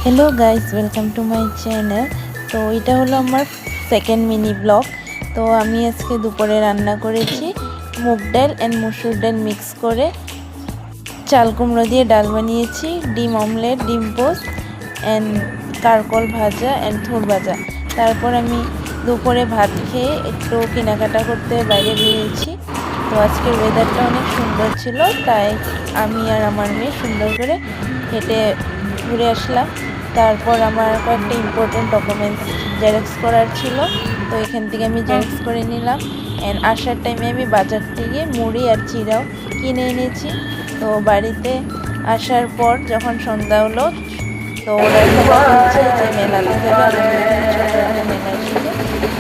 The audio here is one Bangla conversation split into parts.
Hello guys, welcome to my channel. তো এটা হলো আমার সেকেন্ড মিনি ব্লগ। তো আমি আজকে দুপুরে রান্না করেছি মুগ ডাল অ্যান্ড মসুর ডাল মিক্স করে, চাল কুমড়ো দিয়ে ডাল বানিয়েছি, ডিম অমলেট, ডিম পোস্ট অ্যান্ড কারকল ভাজা অ্যান্ড থোড় ভাজা। তারপর আমি দুপুরে ভাত খেয়ে একটু কেনাকাটা করতে বাইরে বেরিয়েছি। তো আজকের ওয়েদারটা অনেক সুন্দর ছিল, তাই আমি আর আমার মেয়ে সুন্দর করে হেঁটে ঘুরে আসলাম। তারপর আমার কয়েকটা ইম্পর্টেন্ট ডকুমেন্টস জেরক্স করার ছিল, তো এখান থেকে আমি জেরক্স করে নিলাম। অ্যান্ড আসার টাইমে আমি বাজার থেকে মুড়ি আর চিড়াও কিনে এনেছি। তো বাড়িতে আসার পর যখন সন্ধ্যা হলো, তো ওরা সবাই বলছে যে মেলাতে যাবে, আমাদের এখানে ছোটো একটা মেলা এসেছে।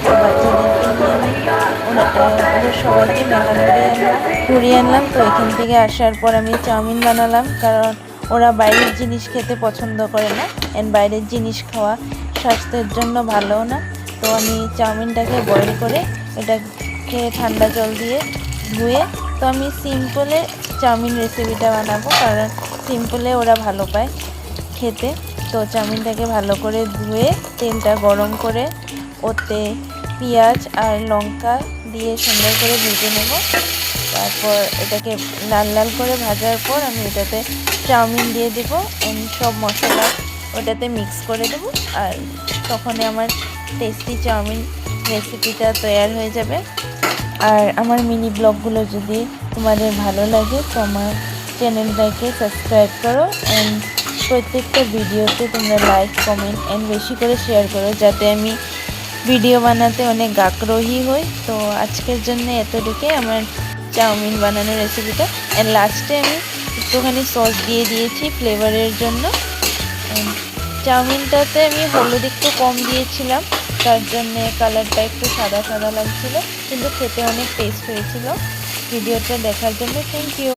তো বাচ্চাদেরকে নিয়ে আমি ওদের সবাইকে মেলা ঘুরিয়ে আনলাম। তো এখান থেকে আসার পর আমি চাউমিন বানালাম, কারণ ওরা বাইরের জিনিস খেতে পছন্দ করে না, অ্যান্ড বাইরের জিনিস খাওয়া স্বাস্থ্যের জন্য ভালো না। তো আমি চাউমিনটাকে বয়েল করে এটাকে ঠান্ডা জল দিয়ে ধুয়ে, তো আমি সিম্পলে চাউমিন রেসিপিটা বানাবো, কারণ সিম্পলে ওরা ভালো পায় খেতে। তো চাউমিনটাকে ভালো করে ধুয়ে তেলটা গরম করে ওতে পেঁয়াজ আর লঙ্কা দিয়ে সুন্দর করে ভেজে নেব। তারপর এটাকে লাল লাল করে ভাজার পর আমি এটাতে চাউমিন দিয়ে দেবো, সব মশলা ওটাতে মিক্স করে দেবো, আর তখনই আমার টেস্টি চাউমিন রেসিপিটা তৈরি হয়ে যাবে। আর আমার মিনি ব্লগগুলো যদি তোমাদের ভালো লাগে তো আমার চ্যানেলটাকে সাবস্ক্রাইব করো, অ্যান্ড প্রত্যেকটা ভিডিওতে তোমরা লাইক, কমেন্ট অ্যান্ড বেশি করে শেয়ার করো, যাতে আমি ভিডিও বানাতে অনেক আগ্রহী হই। তো আজকের জন্য এতটুকুই আমার চাউমিন বানানোর রেসিপিটা। অ্যান্ড লাস্টে আমি একটুখানি সস দিয়ে দিয়েছি ফ্লেভারের জন্য। চাউমিনটাতে আমি হলুদ একটু কম দিয়েছিলাম, তার জন্যে কালারটা একটু সাদা সাদা লাগছিল, কিন্তু খেতে অনেক টেস্ট হয়েছিল। ভিডিওটা দেখার জন্য থ্যাংক ইউ।